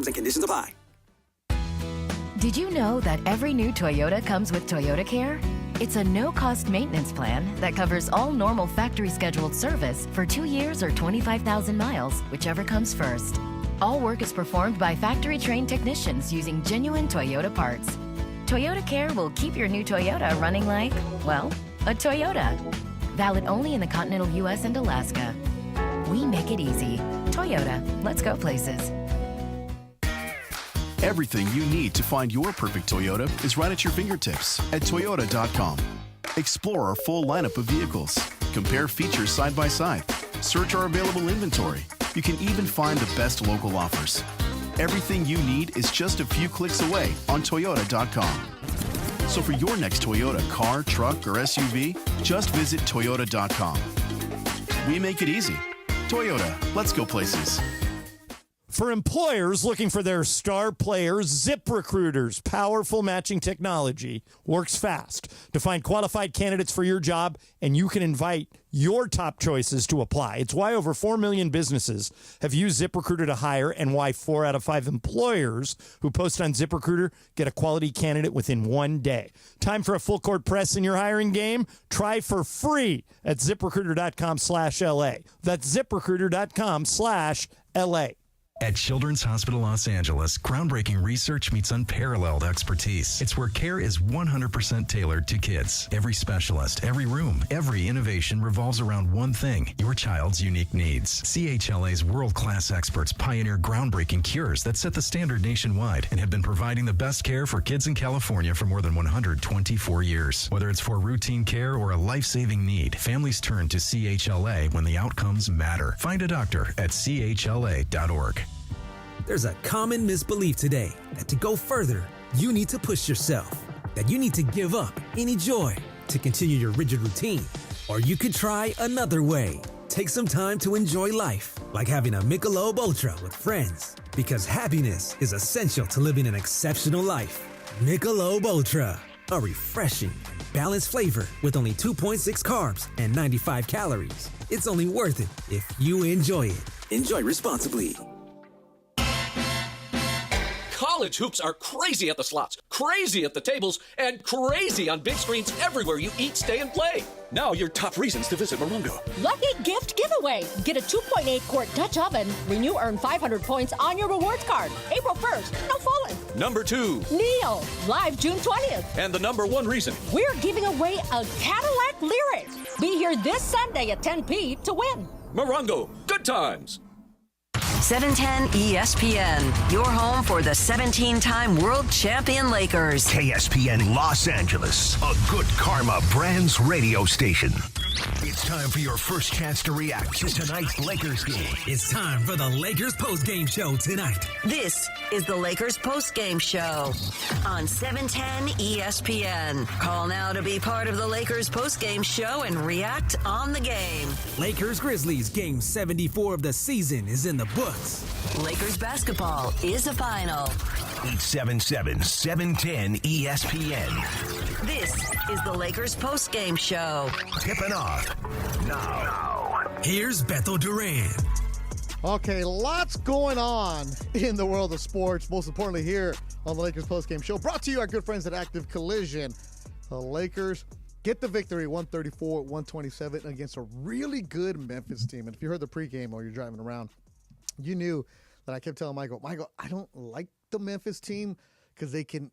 and conditions apply. Did you know that every new Toyota comes with Toyota Care? It's a no-cost maintenance plan that covers all normal factory-scheduled service for 2 years or 25,000 miles, whichever comes first. All work is performed by factory-trained technicians using genuine Toyota parts. Toyota Care will keep your new Toyota running like, well, a Toyota. Valid only in the continental U.S. and Alaska. We make it easy. Toyota, let's go places. Everything you need to find your perfect Toyota is right at your fingertips at Toyota.com. Explore our full lineup of vehicles. Compare features side by side. Search our available inventory. You can even find the best local offers. Everything you need is just a few clicks away on Toyota.com. So for your next Toyota car, truck, or SUV, just visit Toyota.com. We make it easy. Toyota, let's go places. For employers looking for their star players, ZipRecruiter's powerful matching technology works fast to find qualified candidates for your job, and you can invite your top choices to apply. It's why over 4 million businesses have used ZipRecruiter to hire, and why 4 out of 5 employers who post on ZipRecruiter get a quality candidate within 1 day. Time for a full court press in your hiring game? Try for free at ZipRecruiter.com/LA. That's ZipRecruiter.com/LA. At Children's Hospital Los Angeles, groundbreaking research meets unparalleled expertise. It's where care is 100% tailored to kids. Every specialist, every room, every innovation revolves around one thing: your child's unique needs. CHLA's world-class experts pioneer groundbreaking cures that set the standard nationwide and have been providing the best care for kids in California for more than 124 years. Whether it's for routine care or a life-saving need, families turn to CHLA when the outcomes matter. Find a doctor at chla.org. There's a common misbelief today that to go further, you need to push yourself, that you need to give up any joy to continue your rigid routine. Or you could try another way. Take some time to enjoy life, like having a Michelob Ultra with friends, because happiness is essential to living an exceptional life. Michelob Ultra, a refreshing and balanced flavor with only 2.6 carbs and 95 calories. It's only worth it if you enjoy it. Enjoy responsibly. College hoops are crazy at the slots, crazy at the tables, and crazy on big screens everywhere you eat, stay, and play. Now your top reasons to visit Morongo. Lucky gift giveaway. Get a 2.8-quart Dutch oven. Renew, earn 500 points on your rewards card. April 1st. No fooling. Number 2. Neil. Live June 20th. And the number 1 reason. We're giving away a Cadillac Lyric. Be here this Sunday at 10 p to win. Morongo. Good times. 710 ESPN, your home for the 17-time world champion Lakers. KSPN Los Angeles, a Good Karma Brands radio station. It's time for your first chance to react to tonight's Lakers game. It's time for the Lakers postgame show tonight. This is the Lakers postgame show on 710 ESPN. Call now to be part of the Lakers postgame show and react on the game. Lakers Grizzlies game 74 of the season is in the books. Lakers basketball is a final. 877-710 ESPN. This is the Lakers postgame show. Tipping off now. Here's Beto Duran. Okay, lots going on in the world of sports, most importantly here on the Lakers postgame show, brought to you our good friends at Active Collision. The Lakers get the victory 134-127 against a really good Memphis team. And if you heard the pregame while you're driving around, you knew that I kept telling Michael, I don't like the Memphis team because they can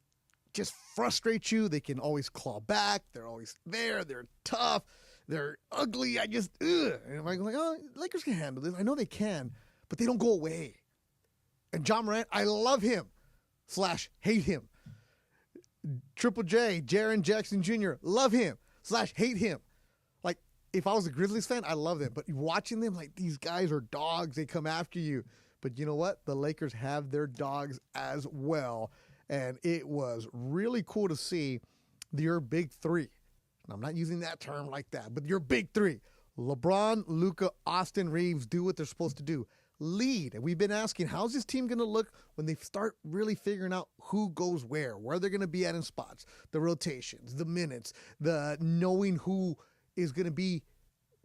just frustrate you. They can always claw back. They're always there. They're tough. They're ugly. And I'm like, oh, Lakers can handle this. I know they can, but they don't go away. And John Morant, I love him / hate him. Triple J, Jaren Jackson Jr., love him / hate him. Like, if I was a Grizzlies fan, I love them. But watching them, like, these guys are dogs. They come after you. But you know what? The Lakers have their dogs as well. And it was really cool to see your big three. And I'm not using that term like that, but your big three. LeBron, Luka, Austin Reeves do what they're supposed to do. Lead. And we've been asking, how's this team going to look when they start really figuring out who goes where they're going to be at in spots, the rotations, the minutes, the knowing who is going to be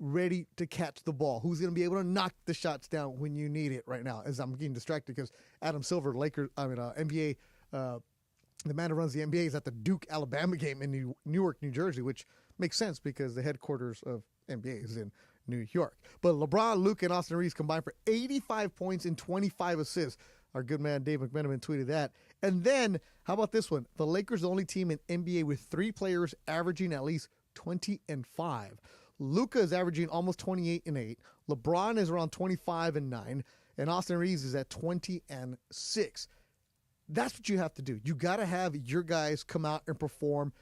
ready to catch the ball? Who's going to be able to knock the shots down when you need it right now? As I'm getting distracted because Adam Silver, NBA, the man who runs the NBA, is at the Duke-Alabama game in Newark, New Jersey, which makes sense because the headquarters of NBA is in New York. But LeBron, Luke, and Austin Reeves combined for 85 points and 25 assists. Our good man Dave McMenamin tweeted that. And then, how about this one? The Lakers are the only team in NBA with 3 players averaging at least 20 and 5. Luka is averaging almost 28 and 8. LeBron is around 25 and 9. And Austin Reeves is at 20 and 6. That's what you have to do. You got to have your guys come out and perform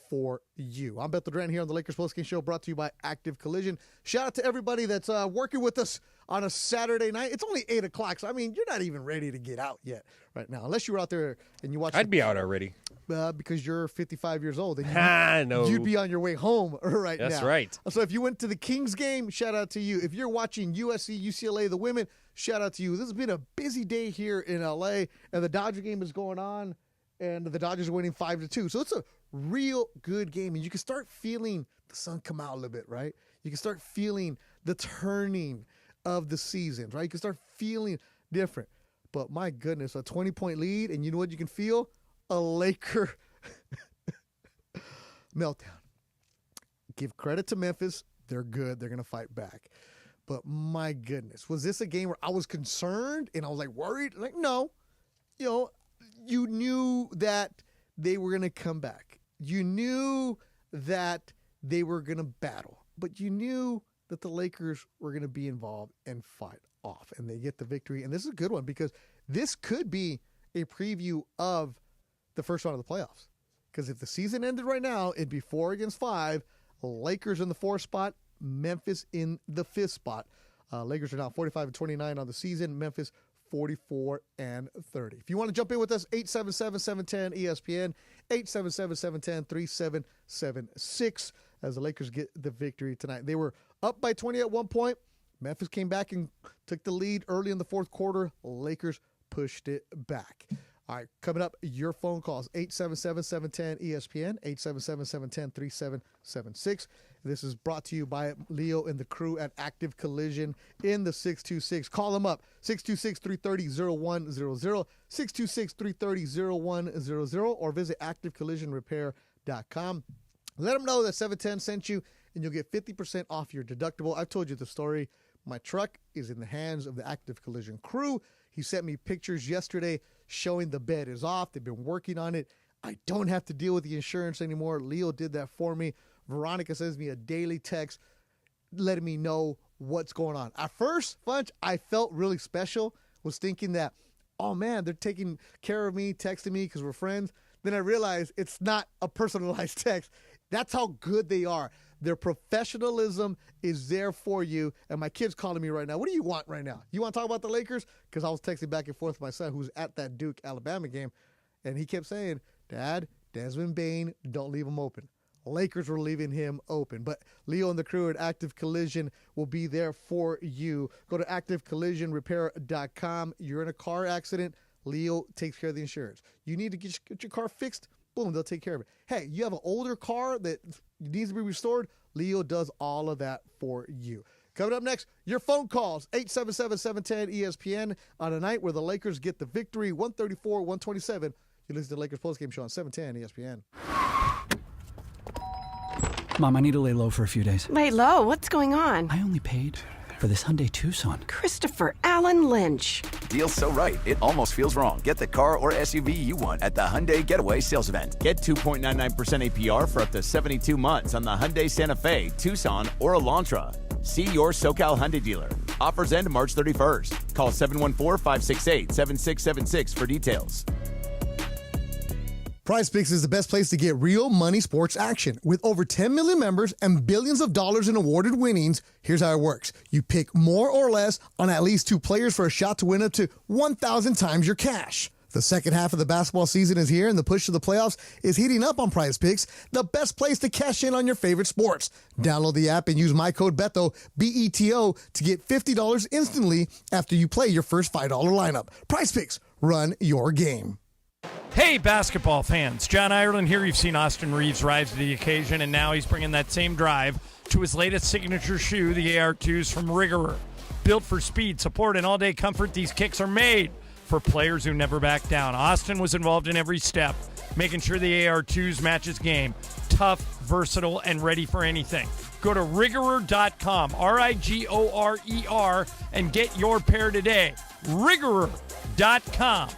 for you. I'm Bethel Durant here on the Lakers Postgame Show, brought to you by Active Collision. Shout out to everybody that's working with us on a Saturday night. It's only 8 o'clock, so I mean, you're not even ready to get out yet right now, unless you were out there and you watched. I'd be out already. Because you're 55 years old. And you'd be on your way home right now. That's right. So if you went to the Kings game, shout out to you. If you're watching USC, UCLA, the women, shout out to you. This has been a busy day here in LA, and the Dodger game is going on, and the Dodgers are winning 5-2. So it's a real good game, and you can start feeling the sun come out a little bit, right? You can start feeling the turning of the seasons, right? You can start feeling different. But my goodness, a 20-point lead, and you know what you can feel? A Laker meltdown. Give credit to Memphis. They're good. They're going to fight back. But my goodness, was this a game where I was concerned and I was like worried? Like, no. You know, you knew that they were going to come back. You knew that they were going to battle. But you knew that the Lakers were going to be involved and fight off. And they get the victory. And this is a good one because this could be a preview of the first round of the playoffs. Because if the season ended right now, it'd be 4 against 5. Lakers in the 4th spot, Memphis in the 5th spot. Lakers are now 45-29 on the season. Memphis 44-30. If you want to jump in with us, 877-710-ESPN, 877-710-3776 as the Lakers get the victory tonight. They were up by 20 at one point. Memphis came back and took the lead early in the 4th quarter. Lakers pushed it back. All right, coming up, your phone calls, 877-710-ESPN, 877-710-3776. This is brought to you by Leo and the crew at Active Collision in the 626. Call them up, 626-330-0100, 626-330-0100, or visit activecollisionrepair.com. Let them know that 710 sent you, and you'll get 50% off your deductible. I've told you the story. My truck is in the hands of the Active Collision crew. He sent me pictures yesterday showing the bed is off. They've been working on it. I don't have to deal with the insurance anymore. Leo did that for me. Veronica sends me a daily text letting me know what's going on. At first, Funch, I felt really special. Was thinking that, oh man, they're taking care of me, texting me because we're friends. Then I realized it's not a personalized text. That's how good they are. Their professionalism is there for you. And my kid's calling me right now. What do you want right now? You want to talk about the Lakers? Because I was texting back and forth with my son who's at that Duke-Alabama game. And he kept saying, Dad, Desmond Bane, don't leave him open. Lakers were leaving him open. But Leo and the crew at Active Collision will be there for you. Go to activecollisionrepair.com. You're in a car accident. Leo takes care of the insurance. You need to get your car fixed. Boom, they'll take care of it. Hey, you have an older car that needs to be restored. Leo does all of that for you. Coming up next, your phone calls, 877-710-ESPN on a night where the Lakers get the victory, 134-127. You listen to the Lakers postgame show on 710 ESPN. Mom, I need to lay low for a few days. Lay low? What's going on? I only paid for this Hyundai Tucson. Christopher Allen Lynch. Deal's so right, it almost feels wrong. Get the car or SUV you want at the Hyundai Getaway Sales Event. Get 2.99% APR for up to 72 months on the Hyundai Santa Fe, Tucson, or Elantra. See your SoCal Hyundai dealer. Offers end March 31st. Call 714-568-7676 for details. PrizePicks is the best place to get real money sports action. With over 10 million members and billions of dollars in awarded winnings, here's how it works. You pick more or less on at least 2 players for a shot to win up to 1,000 times your cash. The second half of the basketball season is here, and the push to the playoffs is heating up on PrizePicks, the best place to cash in on your favorite sports. Download the app and use my code BETO, B-E-T-O, to get $50 instantly after you play your first $5 lineup. PrizePicks, run your game. Hey, basketball fans. John Ireland here. You've seen Austin Reeves rise to the occasion, and now he's bringing that same drive to his latest signature shoe, the AR2s from Rigorer. Built for speed, support, and all-day comfort, these kicks are made for players who never back down. Austin was involved in every step, making sure the AR2s match his game. Tough, versatile, and ready for anything. Go to Rigorer.com, Rigorer, and get your pair today. Rigorer.com.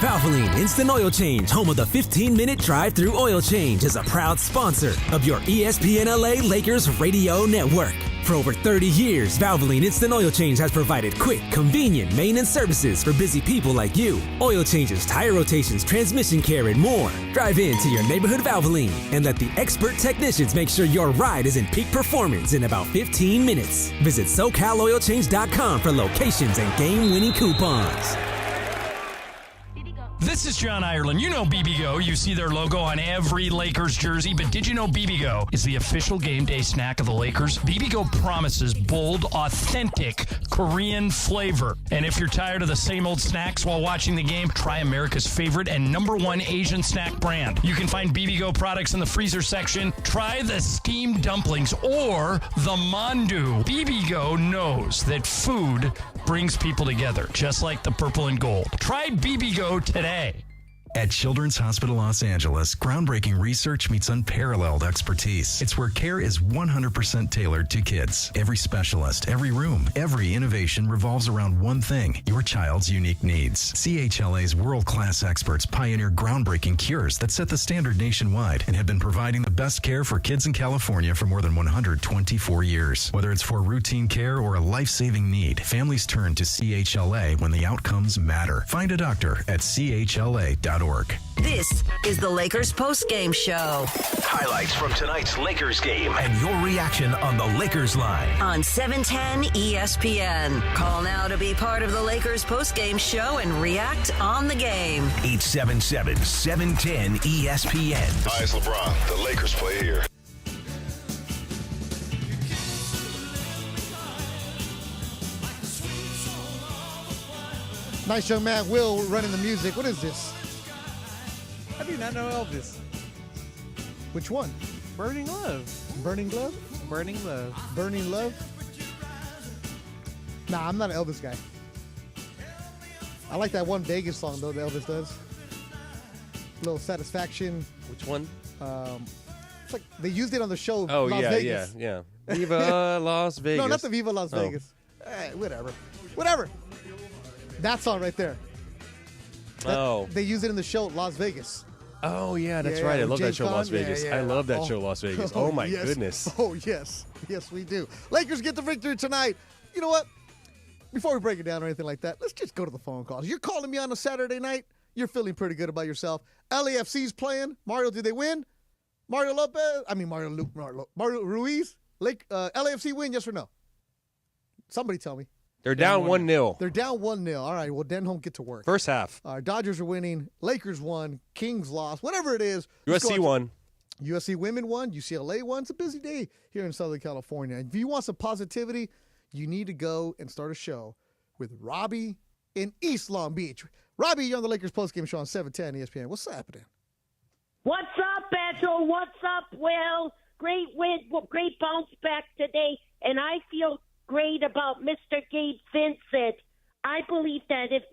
Valvoline Instant Oil Change, home of the 15-minute drive-through oil change, is a proud sponsor of your ESPN LA Lakers radio network. For over 30 years, Valvoline Instant Oil Change has provided quick, convenient maintenance services for busy people like you. Oil changes, tire rotations, transmission care, and more. Drive in to your neighborhood Valvoline and let the expert technicians make sure your ride is in peak performance in about 15 minutes. Visit SoCalOilChange.com for locations and game-winning coupons. This is John Ireland. You know BBGO. You see their logo on every Lakers jersey, but did you know BBGO is the official game day snack of the Lakers? BBGO promises bold, authentic Korean flavor. And if you're tired of the same old snacks while watching the game, try America's favorite and #1 Asian snack brand. You can find BBGO products in the freezer section. Try the steamed dumplings or the mandu. BBGO knows that food brings people together, just like the purple and gold. Try BBGO today. At Children's Hospital Los Angeles, groundbreaking research meets unparalleled expertise. It's where care is 100% tailored to kids. Every specialist, every room, every innovation revolves around one thing: your child's unique needs. CHLA's world-class experts pioneer groundbreaking cures that set the standard nationwide and have been providing the best care for kids in California for more than 124 years. Whether it's for routine care or a life-saving need, families turn to CHLA when the outcomes matter. Find a doctor at CHLA.org. This is the Lakers Postgame Show. Highlights from tonight's Lakers game and your reaction on the Lakers line. On 710 ESPN. Call now to be part of the Lakers Postgame Show and react on the game. 877-710 ESPN. Hi, it's LeBron. The Lakers play here. Nice young man, Will, running the music. What is this? I do not know Elvis. Which one? Burning Love. Burning Love? Burning Love. Burning Love? Nah, I'm not an Elvis guy. I like that one Vegas song, though, that Elvis does. Little Satisfaction. Which one? It's like they used it on the show Oh, Las Vegas. yeah. Viva Las Vegas. No, not the Viva Las Vegas. Whatever. That song right there. They used it in the show Las Vegas. Oh, yeah, that's right. I love that show, Las Vegas. Yeah. I love that show, Las Vegas. Oh, my goodness. Oh, yes. Yes, we do. Lakers get the victory tonight. You know what? Before we break it down or anything like that, let's just go to the phone calls. You're calling me on a Saturday night. You're feeling pretty good about yourself. LAFC's playing. Mario, did they win? Mario Ruiz? LAFC win, yes or no? Somebody tell me. They're down 1-0. They're down 1-0. All right, well, Denholm, get to work. First half. Dodgers are winning. Lakers won. Kings lost. Whatever it is. USC won. USC women won. UCLA won. It's a busy day here in Southern California. If you want some positivity, you need to go and start a show with Robbie in East Long Beach. Robbie, you're on the Lakers postgame show on 710 ESPN. What's happening? What's up, Beto? What's up, Will? Great win, great bounce back today, and I feel great about Mr. Gabe Vincent. I believe that if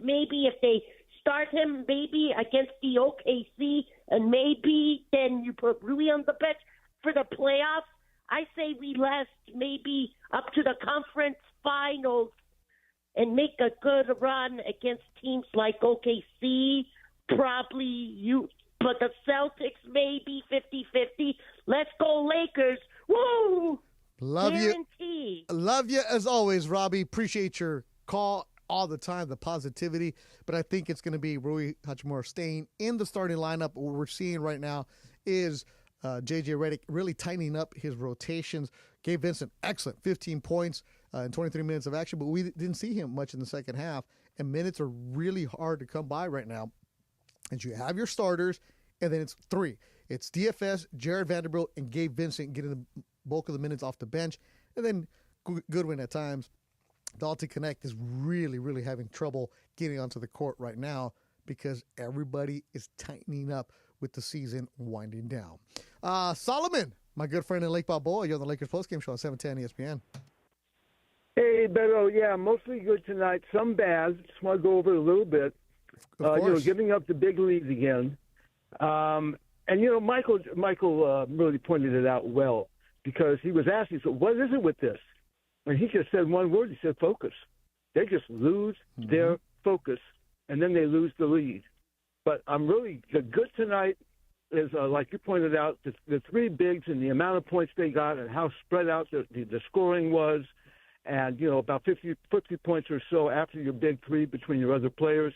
they start him maybe against the OKC and maybe then you put Rui on the bench for the playoffs, I say we last maybe up to the conference finals and make a good run against teams like OKC, probably you, but the Celtics maybe 50-50. Let's go Lakers. Woo! Love Guarantee. you. Love you as always, Robbie. Appreciate your call all the time, the positivity. But I think it's going to be Rui Hachimura staying in the starting lineup. What we're seeing right now is J.J. Redick really tightening up his rotations. Gabe Vincent, excellent, 15 points in 23 minutes of action, but we didn't see him much in the second half. And minutes are really hard to come by right now. And you have your starters, and then it's three. It's DFS, Jared Vanderbilt, and Gabe Vincent getting the bulk of the minutes off the bench, and then Goodwin at times. Dalton Connect is really, really having trouble getting onto the court right now because everybody is tightening up with the season winding down. Solomon, my good friend in Lake Balboa, you're on the Lakers postgame show on 710 ESPN. Hey, Beto. Yeah, mostly good tonight. Some bad. Just want to go over it a little bit. Giving up the big leads again. And, Michael really pointed it out well because he was asking, so what is it with this? And he just said one word. He said focus. They just lose their focus, and then they lose the lead. But the good tonight is, like you pointed out, the three bigs and the amount of points they got and how spread out the scoring was. And, about 50 points or so after your big three between your other players.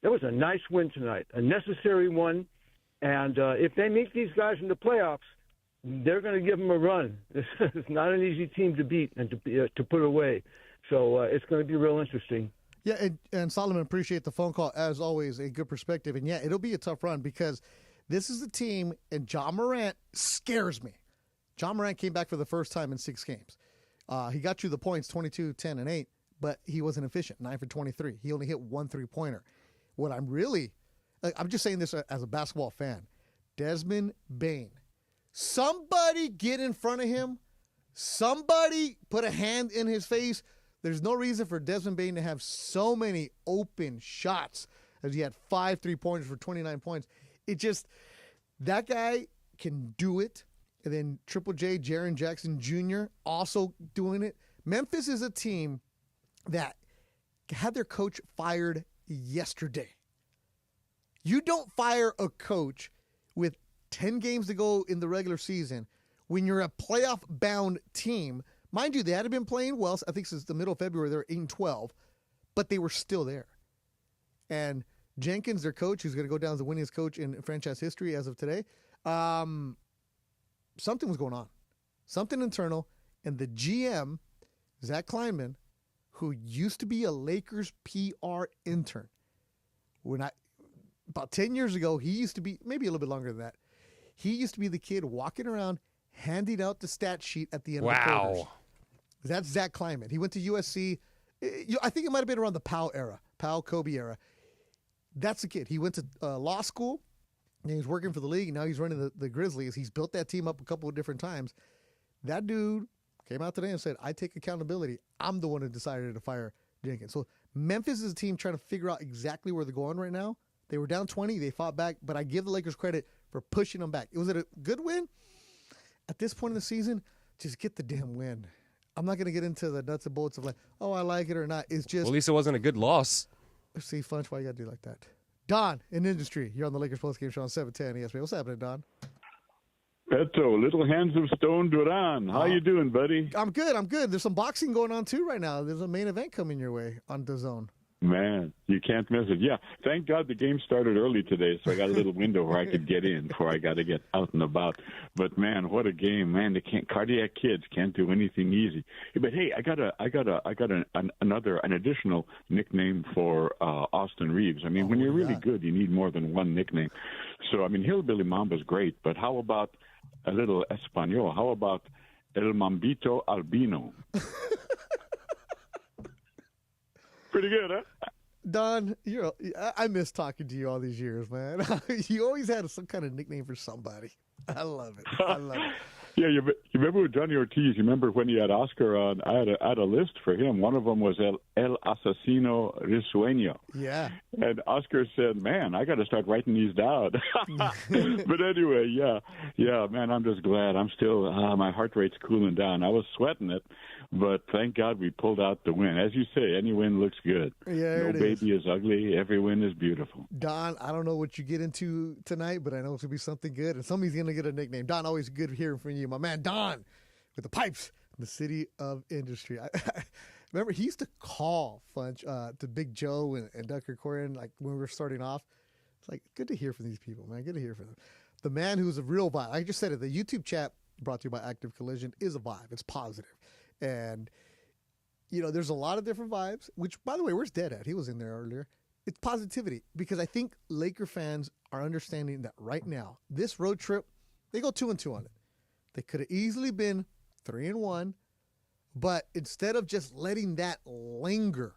That was a nice win tonight, a necessary one. And if they meet these guys in the playoffs, they're going to give them a run. It's not an easy team to beat and to put away. So it's going to be real interesting. Yeah, and Solomon, appreciate the phone call. As always, a good perspective. And, yeah, it'll be a tough run because this is the team, and John Morant scares me. John Morant came back for the first time in 6 games. He got you the points, 22, 10, and 8, but he wasn't efficient, 9 for 23. He only hit 1 3-pointer. What I'm just saying this as a basketball fan. Desmond Bane. Somebody get in front of him. Somebody put a hand in his face. There's no reason for Desmond Bane to have so many open shots as he had 5 3-pointers for 29 points. That guy can do it. And then Triple J, Jaren Jackson Jr. also doing it. Memphis is a team that had their coach fired yesterday. You don't fire a coach with 10 games to go in the regular season when you're a playoff-bound team. Mind you, they had been playing well. I think since the middle of February, they're 8-12, but they were still there. And Jenkins, their coach, who's going to go down as the winningest coach in franchise history as of today, something was going on. Something internal. And the GM, Zach Kleinman, who used to be a Lakers PR intern, about 10 years ago, he used to be, maybe a little bit longer than that, he used to be the kid walking around handing out the stat sheet at the end of the quarters. That's Zach Kleinman. He went to USC. I think it might have been around the Powell Kobe era. That's the kid. He went to law school, and he's working for the league, and now he's running the Grizzlies. He's built that team up a couple of different times. That dude came out today and said, I take accountability. I'm the one who decided to fire Jenkins. So Memphis is a team trying to figure out exactly where they're going right now. They were down 20. They fought back, but I give the Lakers credit for pushing them back. Was it a good win? At this point in the season, just get the damn win. I'm not going to get into the nuts and bolts of I like it or not. It's just. Well, at least it wasn't a good loss. See, Funch, why you got to do like that? Don, in industry, you're on the Lakers postgame show on 710 ESPN. What's happening, Don? Beto, Little Hands of Stone Duran. How you doing, buddy? I'm good. There's some boxing going on, too, right now. There's a main event coming your way on DAZN. Man, you can't miss it. Yeah, thank God the game started early today, so I got a little window where I could get in before I got to get out and about. But man, what a game, man! Cardiac kids can't do anything easy. But hey, I got an additional nickname for Austin Reeves. I mean, when you're really good, you need more than one nickname. So I mean, Hillbilly Mamba's great, but how about a little Espanol? How about El Mambito Albino? Pretty good, huh? Don, I miss talking to you all these years, man. You always had some kind of nickname for somebody. I love it. Yeah, you remember with Johnny Ortiz, you remember when he had Oscar on, I had a list for him. One of them was El Asesino Risueño. Yeah. And Oscar said, man, I got to start writing these down. But anyway, yeah, man, I'm just glad. I'm still, my heart rate's cooling down. I was sweating it, but thank God we pulled out the win. As you say, any win looks good. Yeah, no baby is ugly. Every win is beautiful. Don, I don't know what you get into tonight, but I know it's going to be something good, and somebody's going to get a nickname. Don, always good hearing from you. My man Don with the pipes in the city of industry. I remember he used to call Funch to Big Joe and Dr. Corian like when we were starting off. It's like, good to hear from these people, man. Good to hear from them. The man who's a real vibe. I just said it. The YouTube chat brought to you by Active Collision is a vibe. It's positive. And, there's a lot of different vibes, which, by the way, where's Dad at? He was in there earlier. It's positivity because I think Laker fans are understanding that right now, this road trip, they go 2-2 on it. They could have easily been 3-1. But instead of just letting that linger,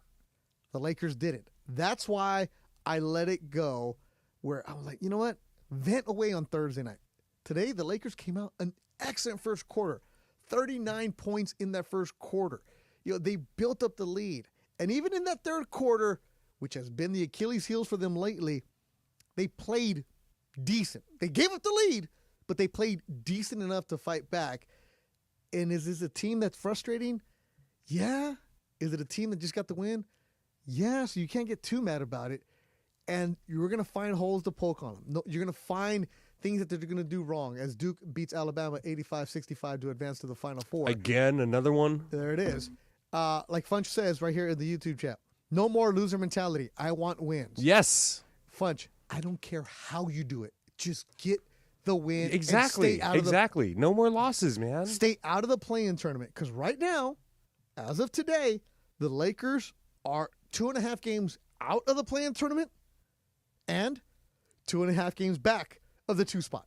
the Lakers didn't. That's why I let it go, where I was like, you know what? Vent away on Thursday night. Today, the Lakers came out an excellent first quarter. 39 points in that first quarter. They built up the lead. And even in that third quarter, which has been the Achilles heels for them lately, they played decent. They gave up the lead, but they played decent enough to fight back. And is this a team that's frustrating? Yeah. Is it a team that just got the win? Yeah, so you can't get too mad about it. And you're going to find holes to poke on them. No, you're going to find things that they're going to do wrong, as Duke beats Alabama 85-65 to advance to the Final Four. Again, another one. There it is. Like Funch says right here in the YouTube chat, no more loser mentality. I want wins. Yes. Funch, I don't care how you do it. Just get the win. Exactly. And stay out Exactly. No more losses, man. Stay out of the play-in tournament. Because right now, as of today, the Lakers are 2.5 games out of the play-in tournament and 2.5 games back of the 2 spot.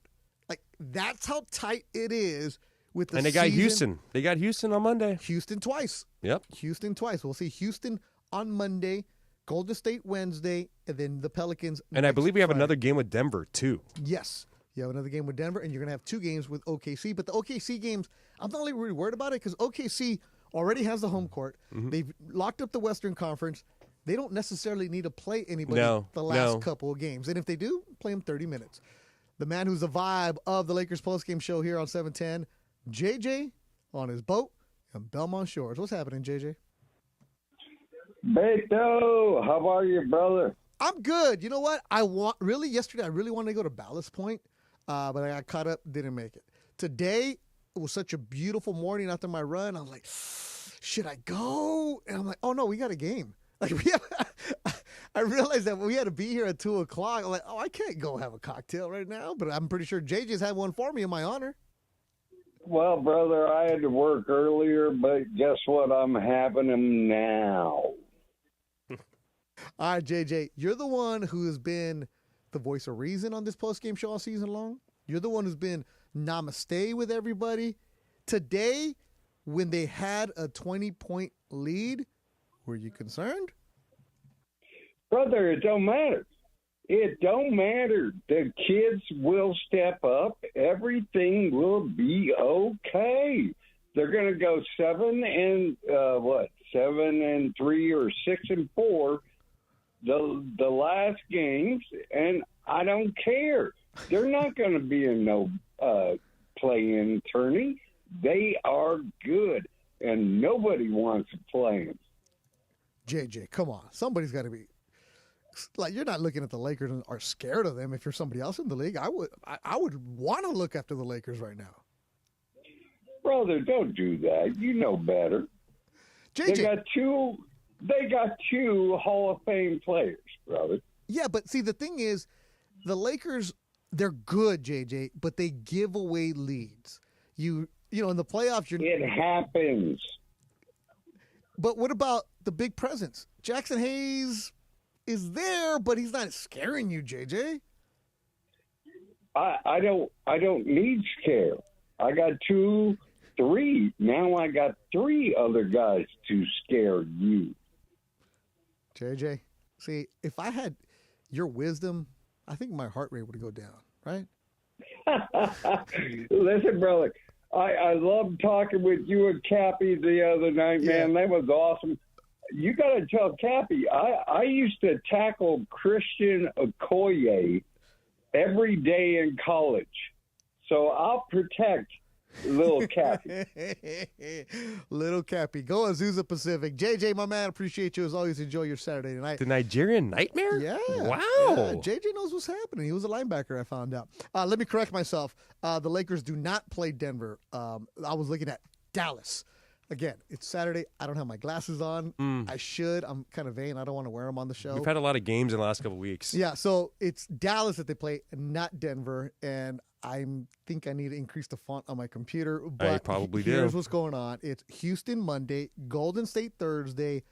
Like, that's how tight it is with the And they got Houston. They got Houston on Monday. Houston twice. Yep. Houston twice. We'll see Houston on Monday, Golden State Wednesday, and then the Pelicans And I believe we have Friday. another game with Denver, too. Yes. You have another game with Denver, and you're going to have 2 games with OKC. But the OKC games, I'm not really worried about it because OKC already has the home court. Mm-hmm. They've locked up the Western Conference. They don't necessarily need to play anybody the last couple of games. And if they do, play them 30 minutes. The man who's the vibe of the Lakers postgame show here on 710, JJ on his boat in Belmont Shores. What's happening, JJ? Beto, how are you, brother? I'm good. You know what? Yesterday I really wanted to go to Ballast Point, but I got caught up, didn't make it. Today, it was such a beautiful morning after my run. I was like, should I go? And I'm like, oh no, we got a game. Like I realized that we had to be here at 2:00. I'm like, oh, I can't go have a cocktail right now, but I'm pretty sure JJ's had one for me in my honor. Well, brother, I had to work earlier, but guess what? I'm having them now. All right, JJ, you're the one who has been the voice of reason on this postgame show all season long. You're the one who's been namaste with everybody. Today, when they had a 20-point lead, were you concerned? Brother, it don't matter. It don't matter. The kids will step up. Everything will be okay. They're going to go 7-3 or 6-4 the last games, and I don't care. They're not going to be in no play-in tourney. They are good, and nobody wants to play them. JJ, come on. Somebody's got to be. Like, you're not looking at the Lakers and are scared of them. If you're somebody else in the league, I would want to look after the Lakers right now. Brother, don't do that. You know better. JJ. They got two Hall of Fame players, brother. Yeah, but see, the thing is, the Lakers, they're good, JJ, but they give away leads. You know, in the playoffs, it happens. But what about the big presence? Jackson Hayes is there, but he's not scaring you, JJ. I don't need scare. I got 2, 3. Now I got 3 other guys to scare you. JJ, see, if I had your wisdom, I think my heart rate would go down, right? Listen, brother, I loved talking with you and Cappy the other night, man. That was awesome. You got to tell Cappy, I used to tackle Christian Okoye every day in college. So I'll protect little Cappy. Little Cappy. Go Azusa Pacific. JJ, my man, appreciate you. As always, enjoy your Saturday night. The Nigerian Nightmare? Yeah. Wow. Yeah, JJ knows what's happening. He was a linebacker, I found out. Let me correct myself. The Lakers do not play Denver. I was looking at Dallas. Again, it's Saturday. I don't have my glasses on. I should. I'm kind of vain. I don't want to wear them on the show. We've had a lot of games in the last couple of weeks. Yeah, so it's Dallas that they play, not Denver. And I think I need to increase the font on my computer. But I probably do. Here's what's going on. It's Houston Monday, Golden State Thursday,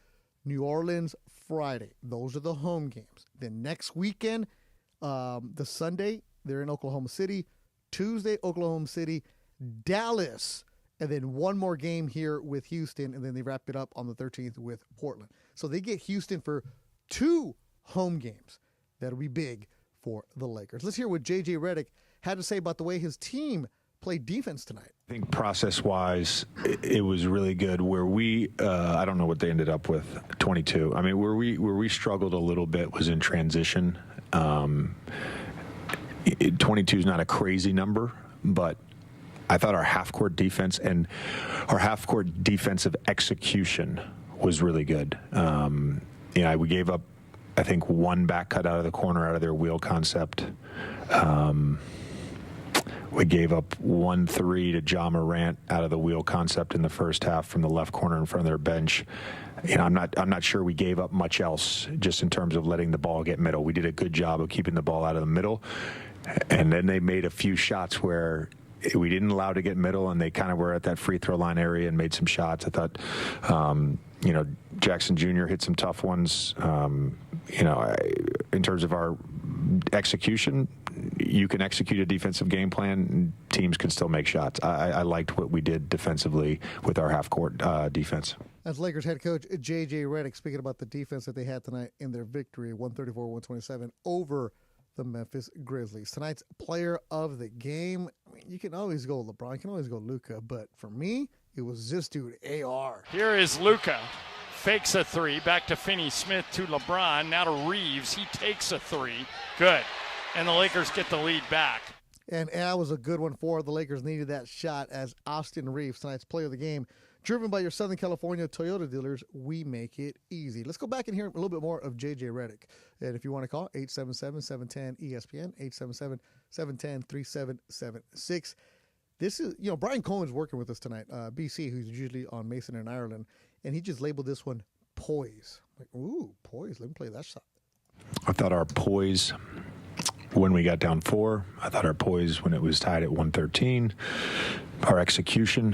New Orleans Friday. Those are the home games. Then next weekend, the Sunday, they're in Oklahoma City. Tuesday, Oklahoma City. Dallas and then one more game here with Houston, and then they wrap it up on the 13th with Portland. So they get Houston for 2 home games. That'll be big for the Lakers. Let's hear what J.J. Redick had to say about the way his team played defense tonight. I think process-wise, it was really good. Where we, I don't know what they ended up with, 22. I mean, where we struggled a little bit was in transition. 22 is not a crazy number, but I thought our half-court defense and our half-court defensive execution was really good. We gave up, I think, 1 back cut out of the corner out of their wheel concept. We gave up 1 3 to Ja Morant out of the wheel concept in the first half from the left corner in front of their bench. I'm not sure we gave up much else just in terms of letting the ball get middle. We did a good job of keeping the ball out of the middle, and then they made a few shots where we didn't allow to get middle, and they kind of were at that free throw line area and made some shots. I thought, Jackson Jr. hit some tough ones. In terms of our execution, you can execute a defensive game plan, and teams can still make shots. I liked what we did defensively with our half-court defense. As Lakers head coach J.J. Redick speaking about the defense that they had tonight in their victory, 134-127 over the Memphis Grizzlies. Tonight's player of the game, you can always go LeBron, you can always go Luka, but for me, it was this dude, AR. Here is Luka. Fakes a 3, back to Finney-Smith to LeBron, now to Reeves. He takes a 3. Good. And the Lakers get the lead back. And that was a good one for the Lakers. Needed that shot as Austin Reeves, tonight's player of the game. Driven by your Southern California Toyota dealers, we make it easy. Let's go back and hear a little bit more of J.J. Redick. And if you want to call, 877-710-ESPN, 877-710-3776. This is, Brian Cohen's working with us tonight, BC, who's usually on Mason and Ireland, and he just labeled this one poise. Like, ooh, poise. Let me play that shot. I thought our poise when we got down 4. I thought our poise when it was tied at 113. Our execution,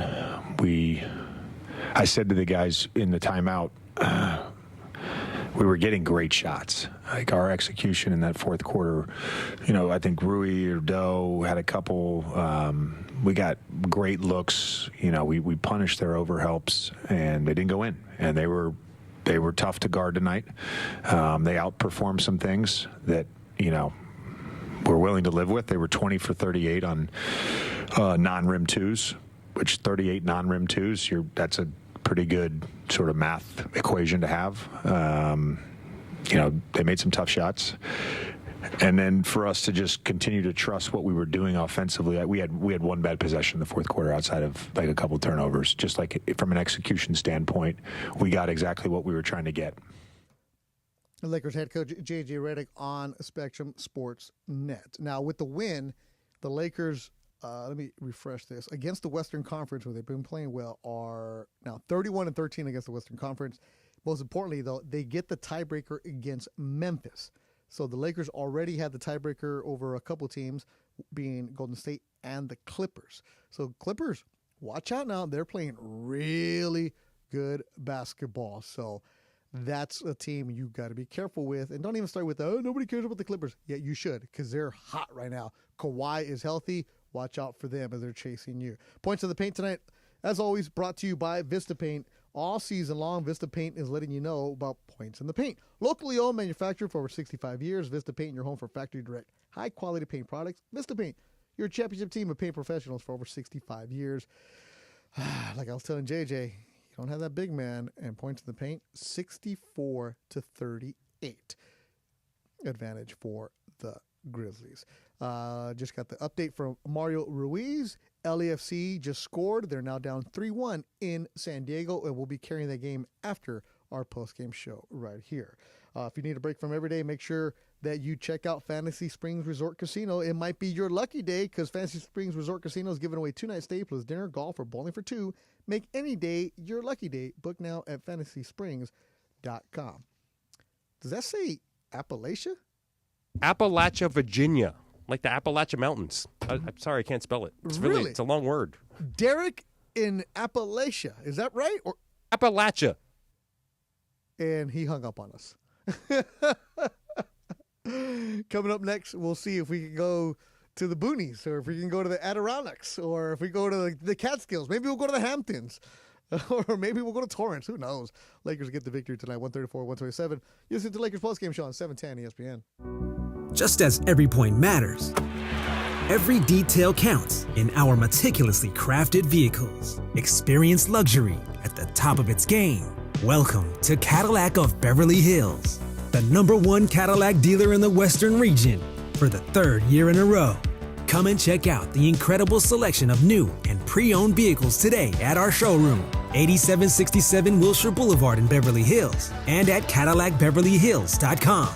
I said to the guys in the timeout, we were getting great shots. Like our execution in that fourth quarter, I think Rui or Doe had a couple. We got great looks. We punished their overhelps, and they didn't go in. And they were tough to guard tonight. They outperformed some things that we're willing to live with. They were 20 for 38 on non-rim twos, which 38 non-rim twos. That's a pretty good sort of math equation to have. They made some tough shots. And then for us to just continue to trust what we were doing offensively, we had 1 bad possession in the fourth quarter outside of like a couple turnovers. Just like from an execution standpoint, we got exactly what we were trying to get. The Lakers head coach J.J. Redick on Spectrum Sports Net. Now, with the win, the Lakers, let me refresh this, against the Western Conference, where they've been playing well, are now 31-13 against the Western Conference. Most importantly, though, they get the tiebreaker against Memphis. So the Lakers already had the tiebreaker over a couple teams, being Golden State and the Clippers. So Clippers, watch out now. They're playing really good basketball. So that's a team you got to be careful with. And don't even start with, nobody cares about the Clippers. Yeah, you should, because they're hot right now. Kawhi is healthy. Watch out for them as they're chasing you. Points of the Paint tonight, as always, brought to you by Vista Paint. All season long, Vista Paint is letting you know about Points in the Paint. Locally owned, manufactured for over 65 years. Vista Paint, your home for factory direct, high-quality paint products. Vista Paint, your championship team of paint professionals for over 65 years. Like I was telling JJ, you don't have that big man, and Points in the Paint, 64-38 advantage for the Grizzlies. Just got the update from Mario Ruiz. LAFC just scored. They're now down 3-1 in San Diego, and we'll be carrying that game after our postgame show right here. If you need a break from every day, make sure that you check out Fantasy Springs Resort Casino. It might be your lucky day because Fantasy Springs Resort Casino is giving away 2-night stay plus dinner, golf, or bowling for 2. Make any day your lucky day. Book now at fantasysprings.com. Does that say Appalachia? Appalachia, Virginia. Like the Appalachian Mountains. I'm sorry, I can't spell it. It's Really? It's a long word. Derek in Appalachia. Is that right? Or Appalachia. And he hung up on us. Coming up next, we'll see if we can go to the boonies, or if we can go to the Adirondacks, or if we go to the Catskills, maybe we'll go to the Hamptons, or maybe we'll go to Torrance. Who knows? Lakers get the victory tonight, 134-127. You listen to the Lakers postgame show on 710 ESPN. Just as every point matters, every detail counts in our meticulously crafted vehicles. Experience luxury at the top of its game. Welcome to Cadillac of Beverly Hills, the #1 Cadillac dealer in the Western region for the 3rd year in a row. Come and check out the incredible selection of new and pre-owned vehicles today at our showroom, 8767 Wilshire Boulevard in Beverly Hills, and at CadillacBeverlyHills.com.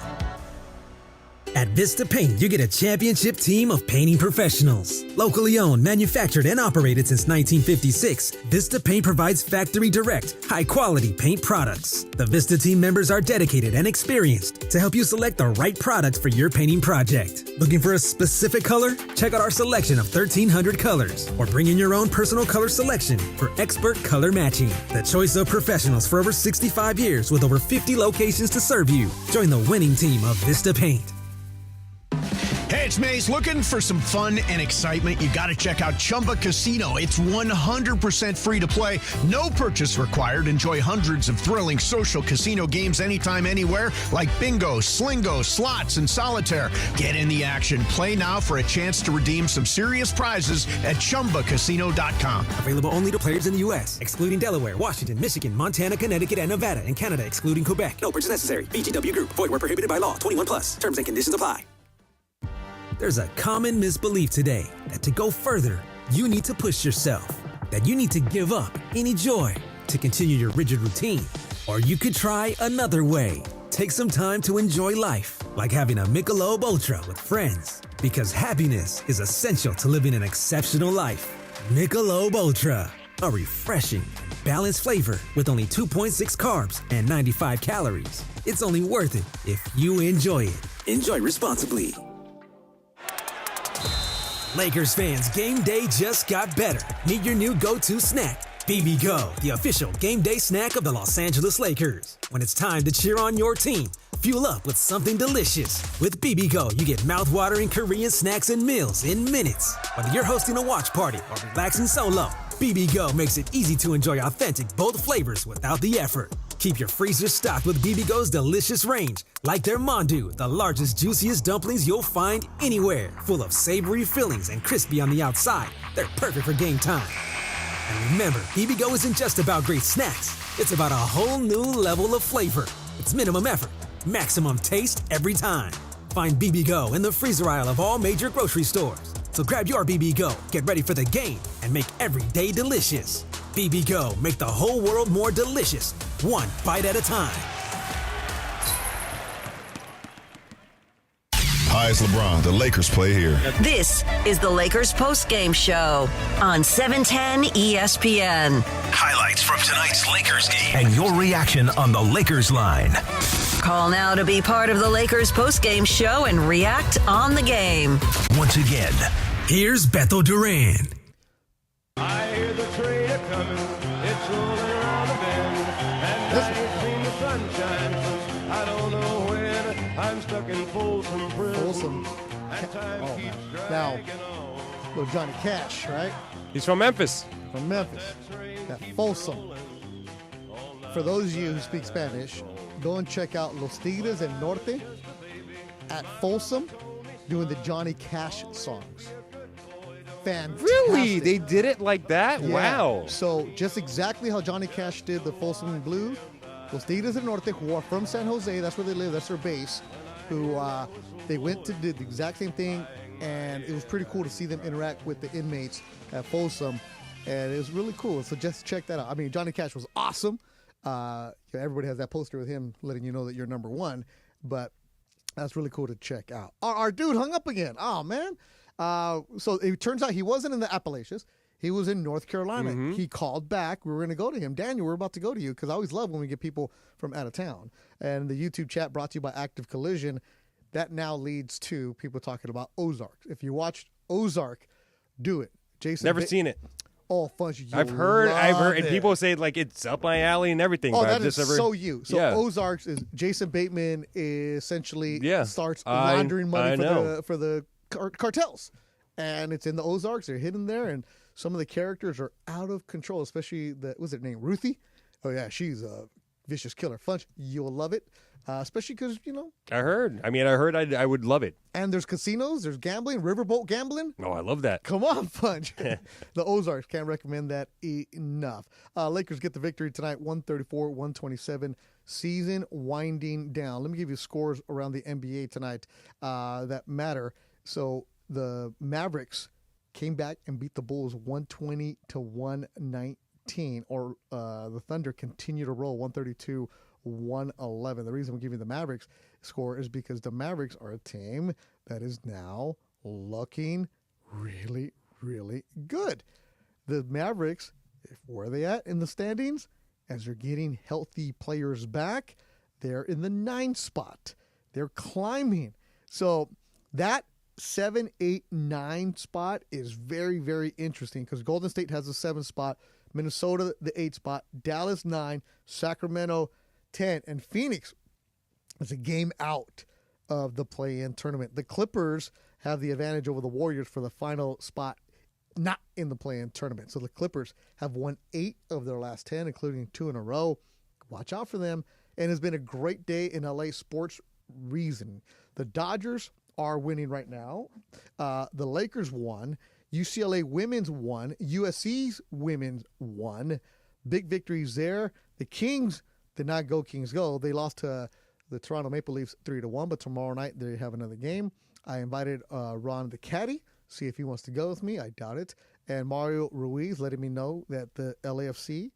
At Vista Paint, you get a championship team of painting professionals. Locally owned, manufactured, and operated since 1956, Vista Paint provides factory direct, high-quality paint products. The Vista team members are dedicated and experienced to help you select the right products for your painting project. Looking for a specific color? Check out our selection of 1,300 colors, or bring in your own personal color selection for expert color matching. The choice of professionals for over 65 years with over 50 locations to serve you. Join the winning team of Vista Paint. Hey, it's Mace. Looking for some fun and excitement? You got to check out Chumba Casino. It's 100% free to play. No purchase required. Enjoy hundreds of thrilling social casino games anytime, anywhere, like bingo, slingo, slots, and solitaire. Get in the action. Play now for a chance to redeem some serious prizes at ChumbaCasino.com. Available only to players in the U.S., excluding Delaware, Washington, Michigan, Montana, Connecticut, and Nevada, and Canada, excluding Quebec. No purchase necessary. VGW Group. Void where prohibited by law. 21 plus. Terms and conditions apply. There's a common misbelief today that to go further, you need to push yourself, that you need to give up any joy to continue your rigid routine. Or you could try another way. Take some time to enjoy life, like having a Michelob Ultra with friends, because happiness is essential to living an exceptional life. Michelob Ultra, a refreshing, balanced flavor with only 2.6 carbs and 95 calories. It's only worth it if you enjoy it. Enjoy responsibly. Lakers fans, game day just got better. Meet your new go-to snack, BB Go, the official game day snack of the Los Angeles Lakers. When it's time to cheer on your team, fuel up with something delicious. With BB Go, you get mouth-watering Korean snacks and meals in minutes. Whether you're hosting a watch party or relaxing solo, BB Go makes it easy to enjoy authentic both flavors without the effort. Keep your freezer stocked with BB Go's delicious range, like their mandu, the largest, juiciest dumplings you'll find anywhere. Full of savory fillings and crispy on the outside, they're perfect for game time. And remember, BB Go isn't just about great snacks. It's about a whole new level of flavor. It's minimum effort, maximum taste every time. Find BB Go in the freezer aisle of all major grocery stores. So grab your BB Go, get ready for the game, and make every day delicious. BB Go, make the whole world more delicious, one bite at a time. Hi, it's LeBron. The Lakers play here. This is the Lakers postgame show on 710 ESPN. Highlights from tonight's Lakers game and your reaction on the Lakers line. Call now to be part of the Lakers postgame show and react on the game. Once again, here's Beto Duran. I hear the train coming, it's rolling around the bend, and I ain't seen the sunshine since I don't know when. I'm stuck in Folsom Prison, and time keeps dragging on. Little Johnny Cash, right? He's from Memphis. From Memphis. That Folsom. For those of you who speak Spanish, go and check out Los Tigres del Norte at Folsom doing the Johnny Cash songs. Fantastic. Really? They did it like that? Yeah. Wow. So just exactly how Johnny Cash did the Folsom Blues, Los Tigres del Norte, who are from San Jose, that's where they live, that's their base, who they went to do the exact same thing, and it was pretty cool to see them interact with the inmates at Folsom, and it was really cool. So just check that out. I mean, Johnny Cash was awesome. Everybody has that poster with him letting you know that you're number one, but that's really cool to check out. Our dude hung up again. Oh, man. So it turns out he wasn't in the Appalachians. He was in North Carolina. Mm-hmm. He called back. We were going to go to him. Daniel, we're about to go to you because I always love when we get people from out of town. And the YouTube chat brought to you by Active Collision. That now leads to people talking about Ozark. If you watched Ozark, do it. Jason, never seen it. Oh, Funch, I've heard, and people say like it's up my alley and everything. Oh, but that is so you. So yeah. Ozarks is Jason Bateman essentially starts laundering money for the cartels. And it's in the Ozarks. They're hidden there, and some of the characters are out of control, especially what's her name, Ruthie? Oh, yeah, she's a vicious killer. Funch, you'll love it, especially because, I heard. I would love it. And there's casinos, there's gambling, riverboat gambling. Oh, I love that. Come on, Funch. The Ozarks, can't recommend that enough. Lakers get the victory tonight, 134-127. Season winding down. Let me give you scores around the NBA tonight that matter. So the Mavericks came back and beat the Bulls 120-119. Or the Thunder continue to roll 132-111. The reason we're giving the Mavericks score is because the Mavericks are a team that is now looking really, really good. The Mavericks, where are they at in the standings? As they're getting healthy players back, they're in the 9th spot. They're climbing. So that 7, 8, 9 spot is very, very interesting because Golden State has the 7th spot, Minnesota the 8th spot, Dallas 9, Sacramento 10, and Phoenix is a game out of the play-in tournament. The Clippers have the advantage over the Warriors for the final spot, not in the play-in tournament. So the Clippers have won 8 of their last 10, including 2 in a row. Watch out for them. And it's been a great day in LA sports reason. The Dodgers are winning right now. The Lakers won. UCLA women's won. USC's women's won. Big victories there. The Kings did not go Kings go. They lost to the Toronto Maple Leafs 3-1, but tomorrow night they have another game. I invited Ron the Caddy, see if he wants to go with me. I doubt it. And Mario Ruiz letting me know that the LAFC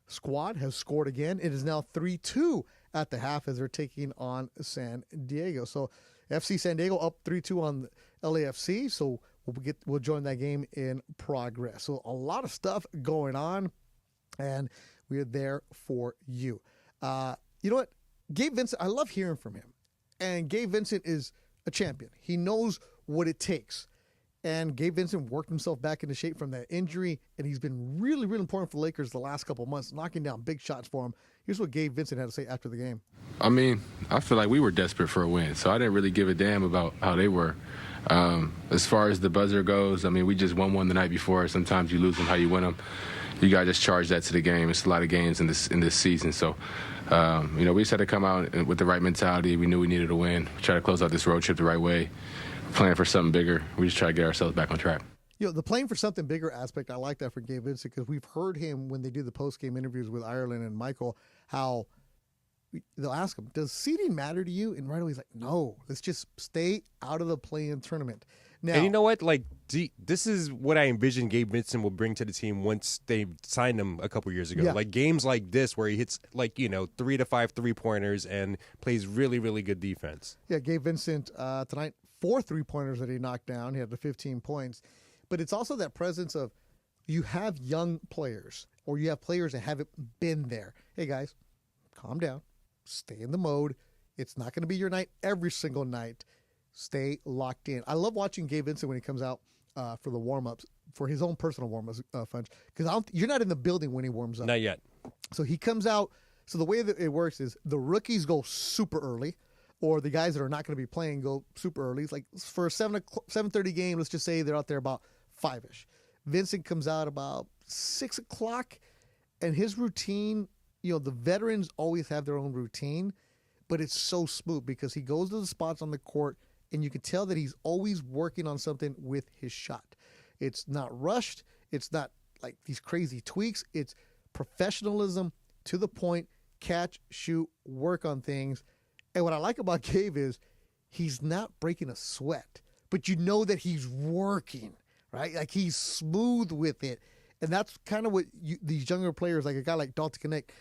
squad has scored again. It is now 3-2 at the half as they're taking on San Diego. So FC San Diego up 3-2 on LAFC. So we'll join that game in progress. So a lot of stuff going on, and we're there for you. You know what? Gabe Vincent, I love hearing from him. And Gabe Vincent is a champion. He knows what it takes. And Gabe Vincent worked himself back into shape from that injury, and he's been really, really important for the Lakers the last couple of months, knocking down big shots for him. Here's what Gabe Vincent had to say after the game. I mean, I feel like we were desperate for a win, so I didn't really give a damn about how they were. As far as the buzzer goes, I mean, we just won one the night before. Sometimes you lose them, how you win them. You got to just charge that to the game. It's a lot of games in this season, so we just had to come out with the right mentality. We knew we needed a win. We tried to close out this road trip the right way. Playing for something bigger. We just try to get ourselves back on track. The playing for something bigger aspect, I like that for Gabe Vincent because we've heard him when they do the post-game interviews with Ireland and Michael, how they'll ask him, does seeding matter to you? And right away he's like, no, let's just stay out of the play-in tournament. Now, and you know what? Like, this is what I envision Gabe Vincent will bring to the team once they signed him a couple years ago. Yeah. Like games like this where he hits 3 to 5 3-pointers and plays really, really good defense. Yeah, Gabe Vincent tonight, 4 3-pointers that he knocked down. He had the 15 points. But it's also that presence of you have young players or you have players that haven't been there. Hey, guys, calm down. Stay in the mode. It's not going to be your night every single night. Stay locked in. I love watching Gabe Vincent when he comes out for the warm-ups, for his own personal warm-ups, Funch, because you're not in the building when he warms up. Not yet. So he comes out. So the way that it works is the rookies go super early, or the guys that are not going to be playing go super early. It's like for a 7:30 game, let's just say they're out there about 5-ish. Vincent comes out about 6 o'clock, and his routine, the veterans always have their own routine, but it's so smooth because he goes to the spots on the court, and you can tell that he's always working on something with his shot. It's not rushed. It's not like these crazy tweaks. It's professionalism, to the point, catch, shoot, work on things. And what I like about Gabe is he's not breaking a sweat, but you know that he's working, right? Like he's smooth with it. And that's kind of what these younger players, like a guy like Dalton Connect,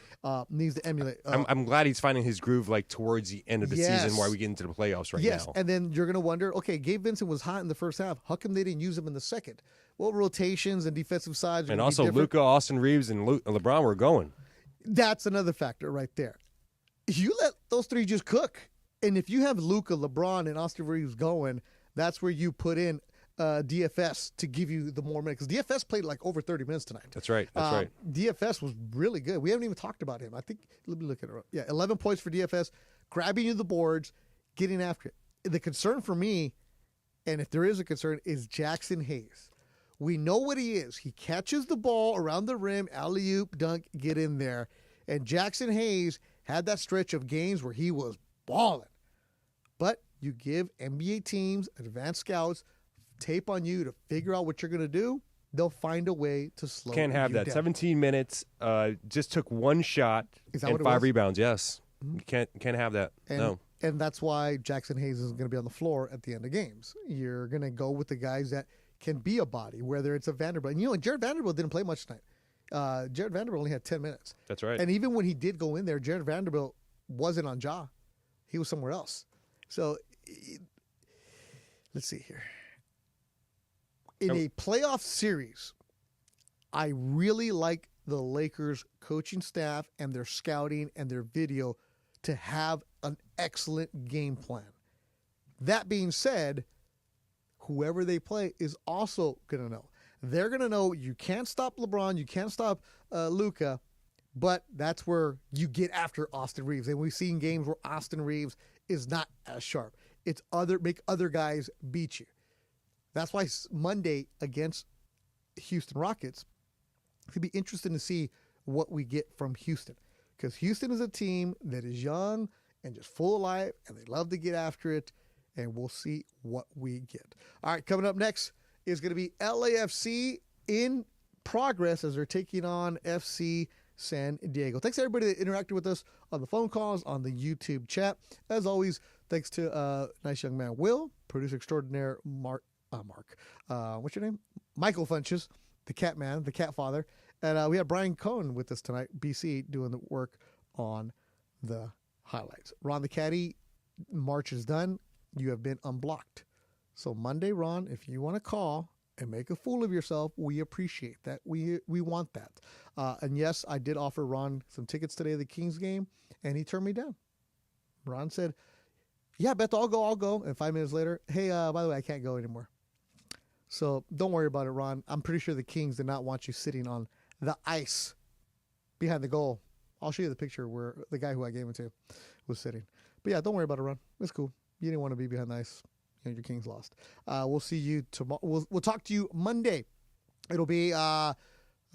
needs to emulate. I'm glad he's finding his groove towards the end of the season while we get into the playoffs now. Yes, and then you're going to wonder, okay, Gabe Vincent was hot in the first half. How come they didn't use him in the second? Well, rotations and defensive sides. And also Luka, Austin Reeves, and LeBron were going. That's another factor right there. You let those three just cook. And if you have Luka, LeBron, and Austin Reeves going, that's where you put in DFS to give you the more minutes. Because DFS played like over 30 minutes tonight. That's right. That's right. DFS was really good. We haven't even talked about him. I think, let me look at it. Yeah, 11 points for DFS, grabbing you the boards, getting after it. The concern for me and if there is a concern, is Jackson Hayes. We know what he is. He catches the ball around the rim, alley-oop, dunk, get in there. And Jackson Hayes had that stretch of games where he was balling. But you give NBA teams, advanced scouts, tape on you to figure out what you're going to do, they'll find a way to slow you down. Can't have that. 17 minutes, just took one shot and 5 rebounds. Yes. You can't have that. No. And that's why Jackson Hayes is going to be on the floor at the end of games. You're going to go with the guys that can be a body, whether it's a Vanderbilt. And, Jared Vanderbilt didn't play much tonight. Jared Vanderbilt only had 10 minutes. That's right. And even when he did go in there, Jared Vanderbilt wasn't on Ja. He was somewhere else. So let's see here. In a playoff series, I really like the Lakers coaching staff and their scouting and their video to have an excellent game plan. That being said, whoever they play is also going to know. They're going to know you can't stop LeBron, you can't stop Luka, but that's where you get after Austin Reeves. And we've seen games where Austin Reeves is not as sharp. It's make other guys beat you. That's why Monday against Houston Rockets, it'd be interesting to see what we get from Houston. Because Houston is a team that is young and just full of life, and they love to get after it, and we'll see what we get. All right, coming up next is going to be LAFC in progress as they're taking on FC San Diego. Thanks to everybody that interacted with us on the phone calls, on the YouTube chat. As always, thanks to nice young man Will, producer extraordinaire Mark. What's your name? Michael Funches, the cat man, the cat father. And we have Brian Cohen with us tonight, BC, doing the work on the highlights. Ron the Caddy, March is done. You have been unblocked. So Monday, Ron, if you want to call and make a fool of yourself, we appreciate that. We want that. And yes, I did offer Ron some tickets today to the Kings game, and he turned me down. Ron said, yeah, Beto, I'll go. And 5 minutes later, hey, by the way, I can't go anymore. So don't worry about it, Ron. I'm pretty sure the Kings did not want you sitting on the ice behind the goal. I'll show you the picture where the guy who I gave it to was sitting. But yeah, don't worry about it, Ron. It's cool. You didn't want to be behind the ice. Your Kings lost. We'll see you tomorrow. We'll talk to you Monday. It'll be, as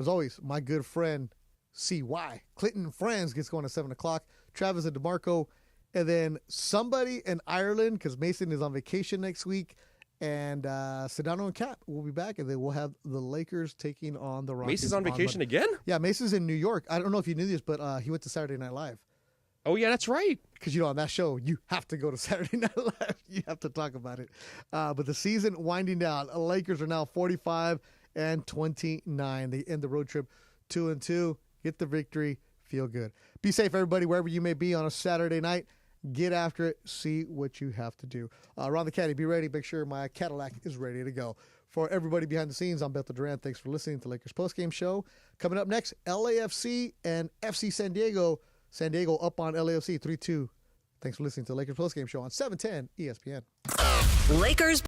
always, my good friend CY. Clinton and Friends gets going at 7 o'clock. Travis and DeMarco. And then somebody in Ireland, because Mason is on vacation next week. And Sedano and Cap will be back, and then we'll have the Lakers taking on the Rockets. Mason's on vacation again? Yeah, Mason's in New York. I don't know if you knew this, but he went to Saturday Night Live. Oh, yeah, that's right. Because, on that show, you have to go to Saturday Night Live. You have to talk about it. But the season winding down. The Lakers are now 45-29. They end the road trip 2-2. Get the victory. Feel good. Be safe, everybody, wherever you may be on a Saturday night. Get after it. See what you have to do. Ron the Caddy, be ready. Make sure my Cadillac is ready to go. For everybody behind the scenes, I'm Beto Duran. Thanks for listening to Lakers Postgame Show. Coming up next, LAFC and FC San Diego. San Diego up on LAFC 3-2. Thanks for listening to Lakers Postgame Show on 710 ESPN. Lakers